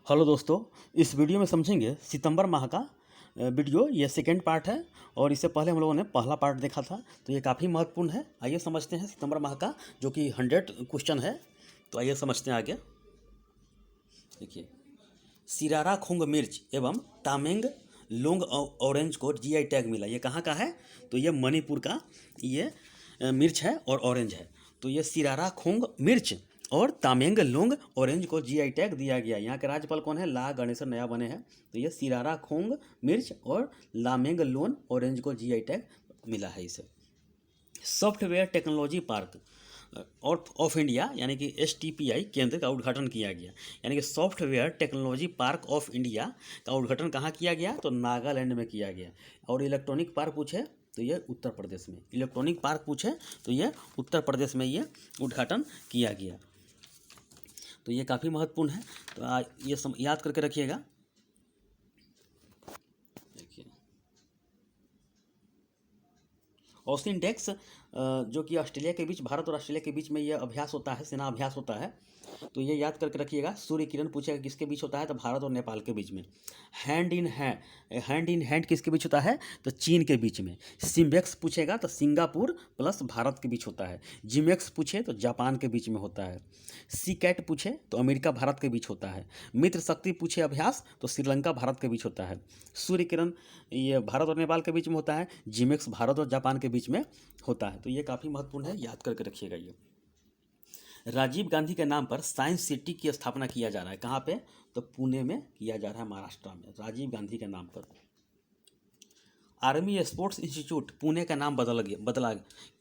Hello दोस्तों, इस video में समझेंगे सितंबर माह का वीडियो। ये सेकेंड पार्ट है और इससे पहले हम लोगों ने पहला पार्ट देखा था, तो ये काफ़ी महत्वपूर्ण है। आइए समझते हैं सितंबर माह का, जो कि 100 क्वेश्चन है। तो आइए समझते हैं आगे। देखिए, सिरारा खूंग मिर्च एवं तामेंग लोंग ऑरेंज को जीआई टैग मिला। ये कहाँ का है? तो ये मणिपुर का ये मिर्च है और ऑरेंज है। तो ये सिरारा खूंग मिर्च और तामेंग लोंग ऑरेंज को जीआई टैग दिया गया। यहाँ के राज्यपाल कौन है? ला गणेशन नया बने हैं। तो ये सिरारा खूंग मिर्च और लामेंग लोन ऑरेंज को जीआई टैग मिला है इसे। सॉफ्टवेयर टेक्नोलॉजी पार्क और ऑफ इंडिया यानी कि STPI केंद्र का उद्घाटन किया गया। यानी कि software technology park of India का उद्घाटन कहाँ किया गया? तो नागालैंड में किया गया। और इलेक्ट्रॉनिक पार्क पूछे तो ये उत्तर प्रदेश में। इलेक्ट्रॉनिक पार्क पूछे तो ये उत्तर प्रदेश में ये उद्घाटन किया गया। तो ये काफ़ी महत्वपूर्ण है। तो ये याद करके रखिएगा। देखिए, ऑस्टिन डेक्स जो कि ऑस्ट्रेलिया के बीच, भारत और ऑस्ट्रेलिया के बीच में ये अभ्यास होता है, सेना अभ्यास होता है। तो ये याद करके रखिएगा। सूर्य किरण पूछेगा किसके बीच होता है? तो भारत और नेपाल के बीच में। हैंड इन हैंड किसके बीच होता है? तो चीन के बीच में। सिम्बेक्स पूछेगा तो सिंगापुर प्लस भारत के बीच होता है। जिमेक्स पूछे तो जापान के बीच में होता है। सी कैट पूछे तो अमेरिका भारत के बीच होता है। मित्र शक्ति पूछे अभ्यास तो श्रीलंका भारत के बीच होता है। सूर्य किरण ये भारत और नेपाल के बीच में होता है। जिमेक्स भारत और जापान के बीच में होता है। तो ये काफ़ी महत्वपूर्ण है, याद करके रखिएगा। ये राजीव गांधी के नाम पर साइंस सिटी की स्थापना किया जा रहा है। कहाँ पे? तो पुणे में किया जा रहा है, महाराष्ट्र में, राजीव गांधी के नाम पर। आर्मी स्पोर्ट्स इंस्टीट्यूट पुणे का नाम बदला।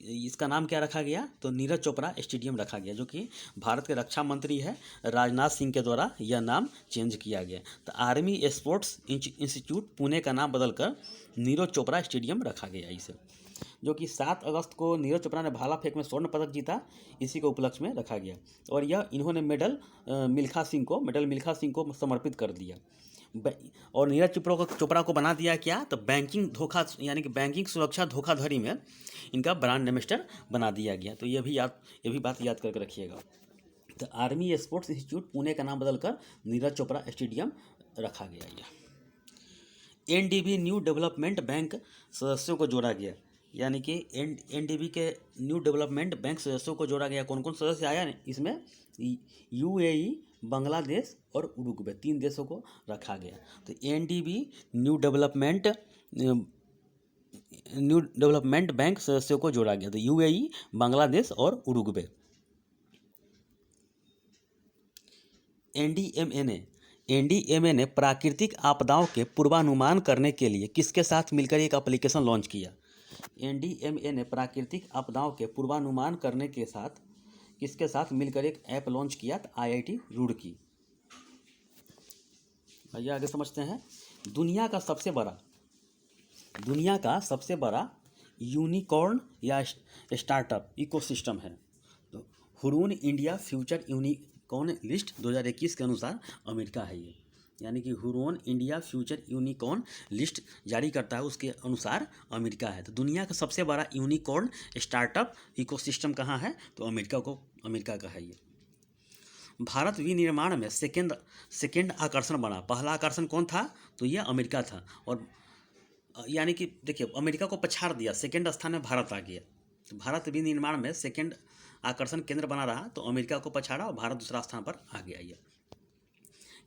इसका नाम क्या रखा गया? तो नीरज चोपड़ा स्टेडियम रखा गया, जो कि भारत के रक्षा मंत्री है राजनाथ सिंह के द्वारा यह नाम चेंज किया गया। तो आर्मी स्पोर्ट्स इंस्टीट्यूट पुणे का नाम बदलकर नीरज चोपड़ा स्टेडियम रखा गया इसे, जो कि 7 अगस्त को नीरज चोपड़ा ने भाला फेंक में स्वर्ण पदक जीता, इसी को उपलक्ष्य में रखा गया। और यह इन्होंने मेडल मिल्खा सिंह को समर्पित कर दिया। और नीरज चोपड़ा को बना दिया क्या? तो बैंकिंग धोखा यानी कि बैंकिंग सुरक्षा धोखाधड़ी में इनका ब्रांड एम्बेसडर बना दिया गया। तो ये भी बात याद करके रखिएगा। तो आर्मी स्पोर्ट्स इंस्टीट्यूट पुणे का नाम बदलकर नीरज चोपड़ा स्टेडियम रखा गया। NDB न्यू डेवलपमेंट बैंक सदस्यों को जोड़ा गया। यानी कि NDB के न्यू डेवलपमेंट बैंक सदस्यों को जोड़ा गया। कौन कौन सदस्य आया इसमें? UAE, बांग्लादेश और उरुग्वे, 3 देशों को रखा गया। तो NDB न्यू डेवलपमेंट बैंक सदस्यों को जोड़ा गया। तो UAE, बांग्लादेश और उरुग्वे। NDMA ने प्राकृतिक आपदाओं के पूर्वानुमान करने के लिए किसके साथ मिलकर एक एप्लीकेशन लॉन्च किया? NDMA ने प्राकृतिक आपदाओं के पूर्वानुमान करने के साथ किसके साथ मिलकर एक ऐप लॉन्च किया? तो IIT रुड़की। आइए आगे समझते हैं। दुनिया का सबसे बड़ा यूनिकॉर्न या स्टार्टअप इकोसिस्टम है। तो Hurun India future unicorn list 2021 के अनुसार अमेरिका है ये। यानी कि Hurun India future unicorn list जारी करता है, उसके अनुसार अमेरिका है। तो दुनिया का सबसे बड़ा यूनिकॉर्न स्टार्टअप इकोसिस्टम कहाँ है? तो अमेरिका का है ये। भारत विनिर्माण में सेकेंड आकर्षण बना। पहला आकर्षण कौन था? तो ये अमेरिका था। और यानी कि देखिए, अमेरिका को पछाड़ दिया, सेकेंड स्थान में भारत आ गया। तो भारत विनिर्माण में सेकेंड आकर्षण केंद्र बना रहा, तो अमेरिका को पछाड़ा और भारत दूसरा स्थान पर आ गया। ये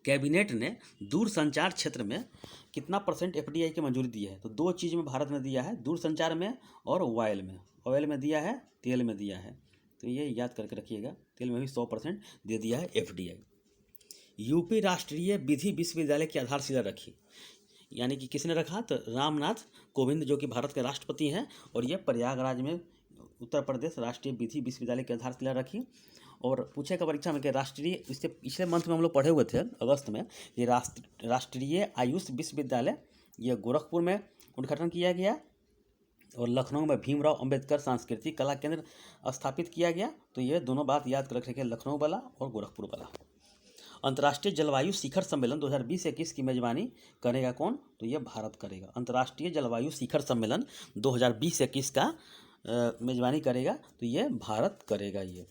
कैबिनेट ने दूरसंचार क्षेत्र में कितना % FDI की मंजूरी दी है? तो 2 चीज़ में भारत ने दिया है, दूरसंचार में और ऑयल में दिया है, तेल में दिया है। तो ये याद करके रखिएगा। तेल में भी 100% दे दिया है FDI। यूपी राष्ट्रीय विधि विश्वविद्यालय की आधारशिला रखी। यानी कि किसने रखा? तो रामनाथ कोविंद, जो कि भारत के राष्ट्रपति हैं। और ये प्रयागराज में उत्तर प्रदेश राष्ट्रीय विधि विश्वविद्यालय की आधारशिला रखी। और पूछेगा परीक्षा में कि राष्ट्रीय, इससे पिछले मंथ में हम लोग पढ़े हुए थे अगस्त में, ये राष्ट्रीय आयुष विश्वविद्यालय ये गोरखपुर में उद्घाटन किया गया। और लखनऊ में भीमराव अंबेडकर सांस्कृतिक कला केंद्र स्थापित किया गया। तो ये दोनों बात याद कर रखें, लखनऊ वाला और गोरखपुर वाला। अंतर्राष्ट्रीय जलवायु शिखर सम्मेलन 2020-21 की मेजबानी करेगा कौन? तो ये भारत करेगा। अंतर्राष्ट्रीय जलवायु शिखर सम्मेलन 2020-21 का मेजबानी करेगा, तो ये भारत करेगा। ये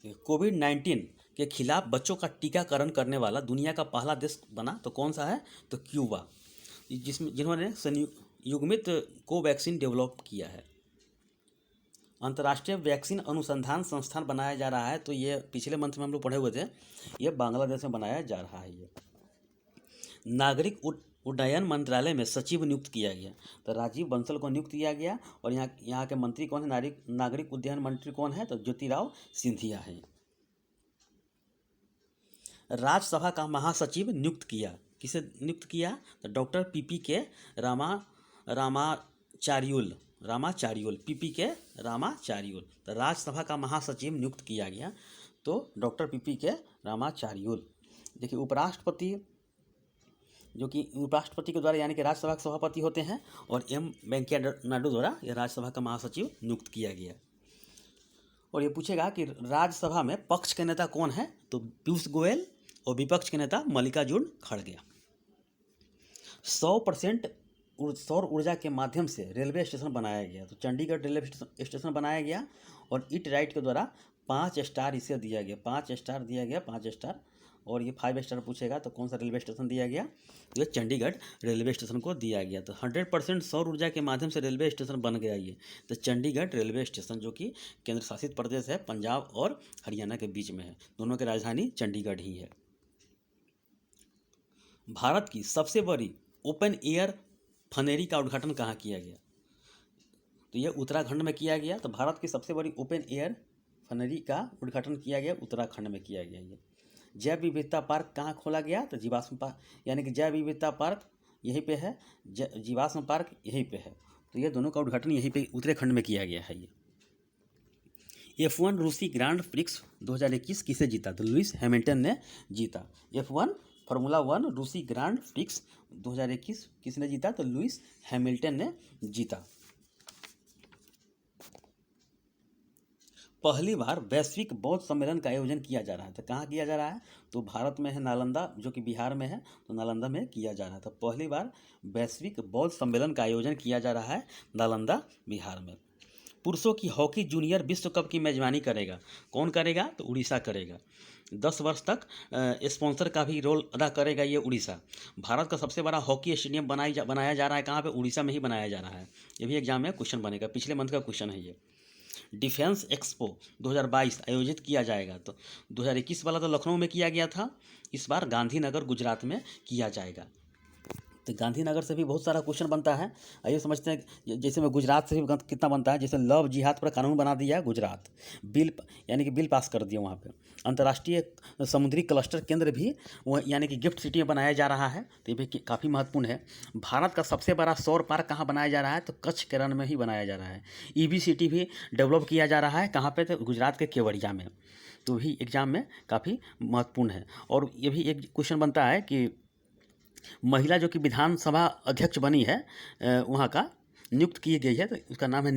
कोविड-19 के खिलाफ बच्चों का टीकाकरण करने वाला दुनिया का पहला देश बना तो कौन सा है? तो क्यूबा, जिन्होंने संयुग्मित कोवैक्सीन डेवलप किया है। अंतर्राष्ट्रीय वैक्सीन अनुसंधान संस्थान बनाया जा रहा है, तो ये पिछले मंथ में हम लोग पढ़े हुए थे, ये बांग्लादेश में बनाया जा रहा है। ये नागरिक उड्डयन मंत्रालय में सचिव नियुक्त किया गया, तो राजीव बंसल को नियुक्त किया गया। और यहाँ के मंत्री कौन है? नागरिक उड्डयन मंत्री कौन है? तो ज्योतिराव सिंधिया है। राज्यसभा का महासचिव नियुक्त किया, किसे नियुक्त किया? तो डॉक्टर पीपी के रामाचार्युल पीपी के रामाचार्युल, तो राज्यसभा का महासचिव नियुक्त किया गया, तो डॉक्टर पीपी के रामाचार्युल। देखिए उपराष्ट्रपति, जो कि उपराष्ट्रपति के द्वारा यानी कि राज्यसभा के सभापति होते हैं, और एम वेंकैया नायडू द्वारा यह राज्यसभा का महासचिव नियुक्त किया गया। और ये पूछेगा कि राज्यसभा में पक्ष के नेता कौन है? तो पीयूष गोयल, और विपक्ष के नेता मल्लिकार्जुन खड़गे। 100% सौर ऊर्जा के माध्यम से रेलवे स्टेशन बनाया गया, तो चंडीगढ़ रेलवे स्टेशन बनाया गया, और इट राइट के द्वारा 5 स्टार इसे दिया गया, 5 स्टार दिया गया, 5 स्टार। और ये 5 स्टार पूछेगा तो कौन सा रेलवे स्टेशन दिया गया? ये चंडीगढ़ रेलवे स्टेशन को दिया गया। तो 100% सौर ऊर्जा के माध्यम से रेलवे स्टेशन बन गया ये, तो चंडीगढ़ रेलवे स्टेशन, जो कि केंद्र शासित प्रदेश है, पंजाब और हरियाणा के बीच में है। दोनों की राजधानी चंडीगढ़ ही है। भारत की सबसे बड़ी ओपन एयर फनेरी का उद्घाटन कहाँ किया गया? तो यह उत्तराखंड में किया गया। तो भारत की सबसे बड़ी ओपन एयर फनेरी का उद्घाटन किया गया, उत्तराखंड में किया गया। ये जैव विविधता पार्क कहाँ खोला गया? तो जीवाश्म पार्क, यानी कि जैव विविधता पार्क यहीं पे है, जीवाश्म पार्क यहीं पे है। तो ये दोनों का उद्घाटन यहीं पे उत्तराखंड में किया गया है। ये F1 रूसी ग्रांड प्रिक्स 2021 किसे जीता? तो लुइस हैमिल्टन ने जीता। F1 फार्मूला 1 रूसी ग्रांड प्रिक्स 2021 किसने जीता? तो लुइस हैमिल्टन ने जीता। पहली बार वैश्विक बौद्ध सम्मेलन का आयोजन किया जा रहा है, तो कहाँ किया जा रहा है? तो भारत में है, नालंदा, जो कि बिहार में है, तो नालंदा में किया जा रहा है। तो पहली बार वैश्विक बौद्ध सम्मेलन का आयोजन किया जा रहा है नालंदा, बिहार में। पुरुषों की हॉकी जूनियर विश्व कप की मेजबानी करेगा, कौन करेगा? तो उड़ीसा करेगा। 10 वर्ष तक स्पॉन्सर का भी रोल अदा करेगा ये उड़ीसा। भारत का सबसे बड़ा हॉकी स्टेडियम बनाया जा रहा है, कहाँ पे? उड़ीसा में ही बनाया जा रहा है। ये भी एग्जाम में क्वेश्चन बनेगा, पिछले मंथ का क्वेश्चन है ये। डिफेंस एक्सपो 2022 आयोजित किया जाएगा, तो 2021 वाला तो लखनऊ में किया गया था, इस बार गांधीनगर गुजरात में किया जाएगा। तो गांधीनगर से भी बहुत सारा क्वेश्चन बनता है। आइए समझते हैं, जैसे में गुजरात से भी कितना बनता है। जैसे लव जिहाद पर कानून बना दिया है गुजरात, बिल यानी कि बिल पास कर दिया वहाँ पे। अंतर्राष्ट्रीय समुद्री क्लस्टर केंद्र भी वह यानी कि गिफ्ट सिटी में बनाया जा रहा है, तो ये भी काफ़ी महत्वपूर्ण है। भारत का सबसे बड़ा सौर पार्क कहाँ बनाया जा रहा है? तो कच्छ के रण में ही बनाया जा रहा है। EV सिटी भी डेवलप किया जा रहा है, कहाँ पे? तो गुजरात के केवड़िया में। तो भी एग्जाम में काफ़ी महत्वपूर्ण है। और ये भी एक क्वेश्चन बनता है कि महिला जो कि विधानसभा अध्यक्ष बनी है, वहाँ का नियुक्त की गई है, तो उसका नाम है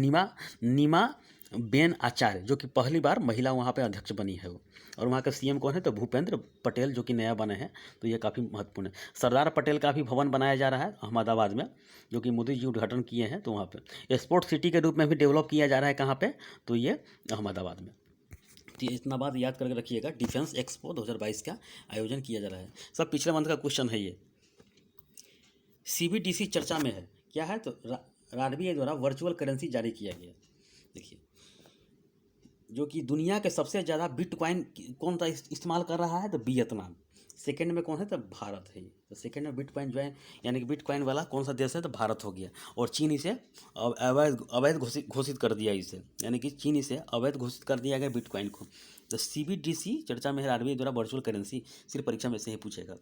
नीमा बेन आचार्य, जो कि पहली बार महिला वहाँ पे अध्यक्ष बनी है वो। और वहाँ का CM कौन है? तो भूपेंद्र पटेल, जो कि नया बने हैं, तो ये काफ़ी महत्वपूर्ण है। सरदार पटेल का भी भवन बनाया जा रहा है अहमदाबाद में, जो कि मोदी जी उद्घाटन किए हैं, तो वहाँ पे स्पोर्ट्स सिटी के रूप में भी डेवलप किया जा रहा है, कहाँ पे? तो ये अहमदाबाद में। तो इतना बात याद करके रखिएगा, डिफेंस एक्सपो 2022 का आयोजन किया जा रहा है। सब पिछले मंथ का क्वेश्चन है ये। CBDC चर्चा में है, क्या है? तो RBI द्वारा वर्चुअल करेंसी जारी किया गया। देखिए, जो कि दुनिया के सबसे ज़्यादा बिटकॉइन कौन सा इस्तेमाल कर रहा है? तो वियतनाम। सेकंड में कौन है? तो भारत है। तो सेकंड में बिटकॉइन जो है, यानी कि बिटकॉइन वाला कौन सा देश है? तो भारत हो गया। और चीन इसे अवैध घोषित कर दिया इसे, यानी कि चीन इसे अवैध घोषित कर दिया गया बिटकॉइन को। तो CBDC चर्चा में है, RBI द्वारा वर्चुअल करेंसी, सिर्फ परीक्षा में से ही पूछेगा।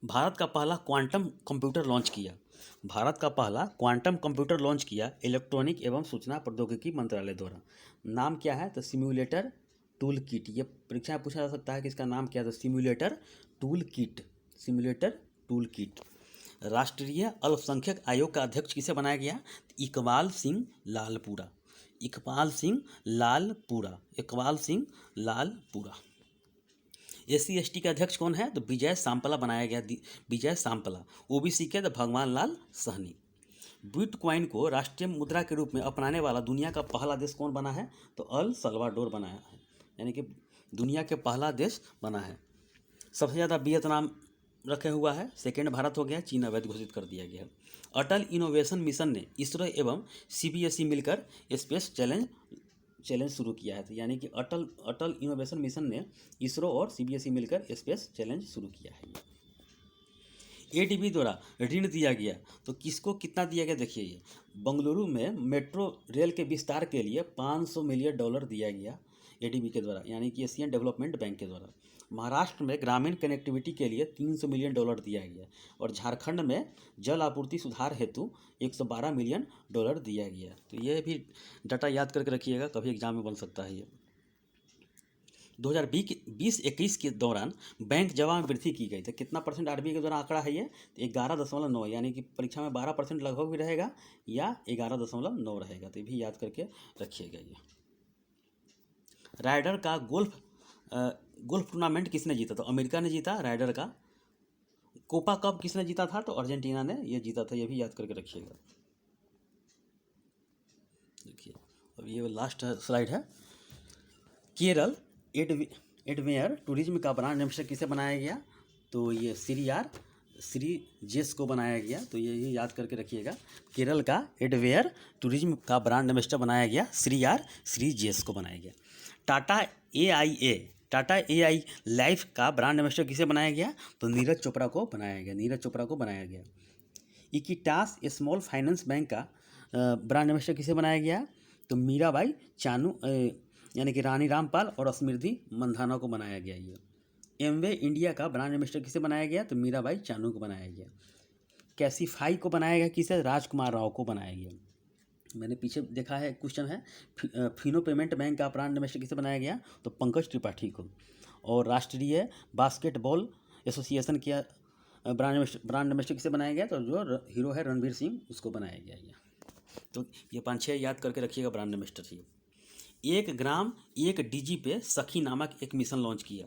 भारत का पहला क्वांटम कंप्यूटर लॉन्च किया, भारत का पहला क्वांटम कंप्यूटर लॉन्च किया इलेक्ट्रॉनिक एवं सूचना प्रौद्योगिकी मंत्रालय द्वारा। नाम क्या है? तो सिम्युलेटर टूल किट। ये परीक्षा में पूछा जा सकता है कि इसका नाम क्या है? तो simulator tool kit, simulator tool kit. राष्ट्रीय अल्पसंख्यक आयोग का अध्यक्ष किसे बनाया गया? इकबाल सिंह लालपुरा, इकबाल सिंह लालपुरा, इकबाल सिंह लालपुरा। SC/ST के अध्यक्ष कौन है? तो विजय सांपला बनाया गया, विजय सांपला। OBC के तो भगवान लाल सहनी। बिटकॉइन को राष्ट्रीय मुद्रा के रूप में अपनाने वाला दुनिया का पहला देश कौन बना है? तो अल सल्वाडोर बना है, यानी कि दुनिया के पहला देश बना है। सबसे ज़्यादा वियतनाम रखे हुआ है, सेकेंड भारत हो गया, चीन अवैध घोषित कर दिया गया है। अटल इनोवेशन मिशन ने इसरो एवं सीबीएसई मिलकर स्पेस चैलेंज शुरू किया है। तो यानी कि अटल इनोवेशन मिशन ने इसरो और सीबीएसई मिलकर स्पेस चैलेंज शुरू किया है। एडीबी द्वारा ऋण दिया गया, तो किसको कितना दिया गया? देखिए, ये बंगलुरु में मेट्रो रेल के विस्तार के लिए $500 मिलियन दिया गया एडीबी के द्वारा, यानी कि एशियन डेवलपमेंट बैंक के द्वारा। महाराष्ट्र में ग्रामीण कनेक्टिविटी के लिए $300 मिलियन दिया गया, और झारखंड में जल आपूर्ति सुधार हेतु $112 मिलियन दिया गया। तो ये भी डाटा याद करके रखिएगा, कभी एग्जाम में बन सकता है ये। 2020-21 के दौरान बैंक जमा में वृद्धि की गई, तो कितना परसेंट आरबीआई के द्वारा आंकड़ा है ये? 11.9, यानी कि परीक्षा में 12% लगभग भी रहेगा या 11.9 रहेगा, तो ये भी याद करके रखिएगा। ये राइडर का गोल्फ टूर्नामेंट किसने जीता? तो अमेरिका ने जीता राइडर का। कोपा कप किसने जीता था? तो अर्जेंटीना ने ये जीता था, ये भी याद करके रखिएगा। देखिए, अब ये लास्ट स्लाइड है। केरल एडवेयर टूरिज्म का ब्रांड एम्बेसडर किसे बनाया गया? तो ये श्री जेस को बनाया गया, तो ये याद करके रखिएगा। केरल का एडवेयर टूरिज्म का ब्रांड एम्बेसडर बनाया गया, श्री जेस को बनाया गया। टाटा एआई लाइफ का ब्रांड एम्बेसडर किसे बनाया गया? तो नीरज चोपड़ा को बनाया गया। इक्विटास स्मॉल फाइनेंस बैंक का ब्रांड एम्बेसडर किसे बनाया गया? तो मीराबाई चानू यानी कि रानी रामपाल और स्मृति मंधाना को बनाया गया। ये एमवे इंडिया का ब्रांड एम्बेसडर किसे बनाया गया? तो मीराबाई चानू को बनाया गया। कैसीफाई को बनाया गया किसे? राजकुमार राव को बनाया गया। मैंने पीछे देखा है, क्वेश्चन है, फिनो पेमेंट बैंक का ब्रांड एम्बेसडर किसे बनाया गया? तो पंकज त्रिपाठी को। और राष्ट्रीय बास्केटबॉल एसोसिएशन किया ब्रांड एम्बेसडर किसे बनाया गया? तो जो हीरो है रणवीर सिंह, उसको बनाया गया। ये तो ये 5-6 याद करके रखिएगा ब्रांड एम्बेसडर। ये 1 ग्राम 1 डीजी पे सखी नामक एक मिशन लॉन्च किया,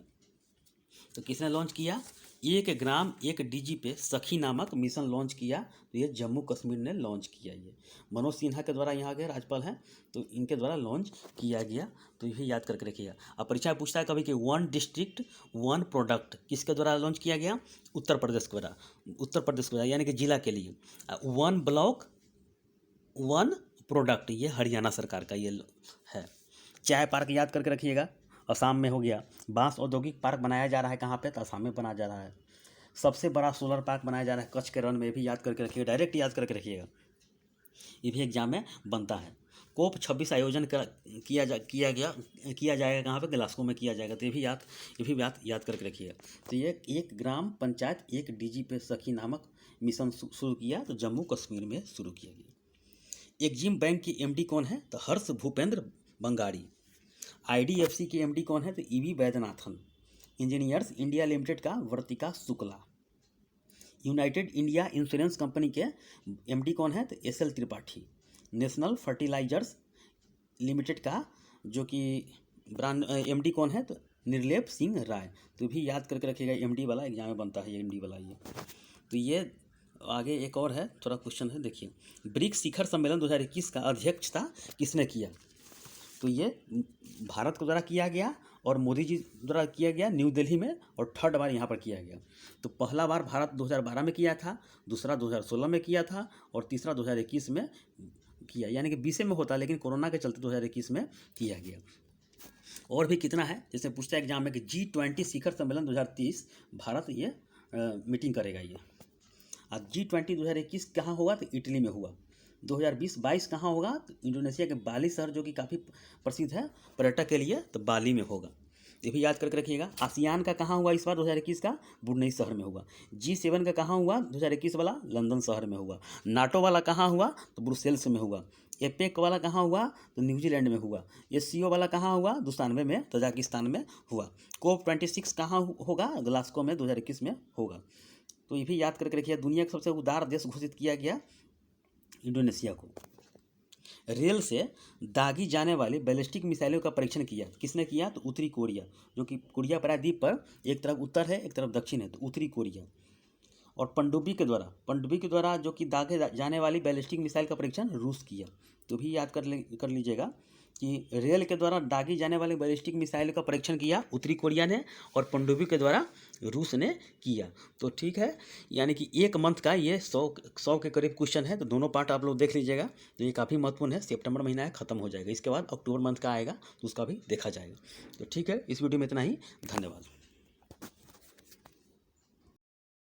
तो किसने लॉन्च किया? 1 ग्राम 1 डीजी पे सखी नामक मिशन लॉन्च किया, तो ये जम्मू कश्मीर ने लॉन्च किया। ये मनोज सिन्हा के द्वारा, यहाँ के राज्यपाल हैं, तो इनके द्वारा लॉन्च किया गया, तो ये याद करके रखिएगा। अब परीक्षा में पूछता है कभी कि 1 डिस्ट्रिक्ट 1 प्रोडक्ट किसके द्वारा लॉन्च किया गया? उत्तर प्रदेश के द्वारा, यानी कि जिला के लिए। 1 ब्लॉक 1 प्रोडक्ट, ये हरियाणा सरकार का ये है। चाय पार्क याद करके रखिएगा, असम में हो गया। बांस औद्योगिक पार्क बनाया जा रहा है कहाँ पे? तो असम में बनाया जा रहा है। सबसे बड़ा सोलर पार्क बनाया जा रहा है कच्छ के रण में, भी याद करके रखिएगा, डायरेक्ट याद करके रखिएगा, ये भी एग्जाम में बनता है। COP 26 आयोजन किया जाएगा कहाँ पे? ग्लासगो में किया जाएगा, तो ये भी याद करके रखिएगा। तो ये 1 ग्राम पंचायत 1 डीजी पे सखी नामक मिशन शुरू किया, तो जम्मू कश्मीर में शुरू किया गया। एक्जिम बैंक की MD कौन है? तो हर्ष भूपेंद्र बंगाड़ी। IDFC की MD कौन है? तो EV Vaidyanathan. Engineers India Limited का Vartika Shukla. United India Insurance Company के MD कौन है? तो SL Tripathi. National Fertilizers Limited का जो कि ब्रांड MD कौन है? तो निर्लेप सिंह राय। तो भी याद करके रखिएगा, MD वाला एग्जाम में बनता है, ये MD वाला। ये तो ये आगे एक और है, थोड़ा क्वेश्चन है, देखिए। ब्रिक्स शिखर सम्मेलन 2021 का अध्यक्षता किसने किया? तो ये भारत के द्वारा किया गया और मोदी जी द्वारा किया गया न्यू दिल्ली में, और 3rd बार यहाँ पर किया गया। तो पहला बार भारत 2012 में किया था, दूसरा 2016 में किया था, और तीसरा 2021 में किया, यानी कि 20 में होता, लेकिन कोरोना के चलते 2021 में किया गया। और भी कितना है, जैसे पूछता है एग्जाम में कि G20 शिखर सम्मेलन 2030 भारत ये मीटिंग करेगा। ये आज G20 2021 कहाँ होगा? तो इटली में हुआ। 2020-22 कहाँ होगा? तो इंडोनेशिया के बाली शहर, जो कि काफ़ी प्रसिद्ध है पर्यटक के लिए, तो बाली में होगा, ये भी याद करके रखिएगा। आसियान का कहाँ हुआ इस बार 2021 का? ब्रुनेई शहर में हुआ। G7 का कहाँ हुआ 2021 वाला? लंदन शहर में हुआ। नाटो वाला कहाँ हुआ? तो ब्रुसेल्स में हुआ। एपेक वाला कहाँ हुआ? तो न्यूजीलैंड में हुआ। SCO वाला कहाँ हुआ? 92 में तजाकिस्तान में हुआ। COP 26 कहाँ होगा? ग्लासगो में 2021 में होगा। तो ये भी याद करके रखिए। दुनिया का सबसे उदार देश घोषित किया गया इंडोनेशिया को। रेल से दागी जाने वाली बैलिस्टिक मिसाइलों का परीक्षण किया, किसने किया? तो उत्तरी कोरिया, जो कि कोरिया प्रायद्वीप पर एक तरफ उत्तर है एक तरफ दक्षिण है, तो उत्तरी कोरिया। और पनडुब्बी के द्वारा जो कि दागे जाने वाली बैलिस्टिक मिसाइल का परीक्षण रूस किया। तो भी याद कर लीजिएगा कि रेल के द्वारा दागी जाने वाली बैलिस्टिक मिसाइल का परीक्षण किया उत्तरी कोरिया ने, और पनडुब्बी के द्वारा रूस ने किया। तो ठीक है, यानी कि एक मंथ का ये 100 के करीब क्वेश्चन है। तो दोनों पार्ट आप लोग देख लीजिएगा। तो ये काफ़ी महत्वपूर्ण है। सितंबर महीना है, खत्म हो जाएगा। इसके बाद अक्टूबर मंथ का आएगा, तो उसका भी देखा जाएगा। तो ठीक है, इस वीडियो में इतना ही। धन्यवाद।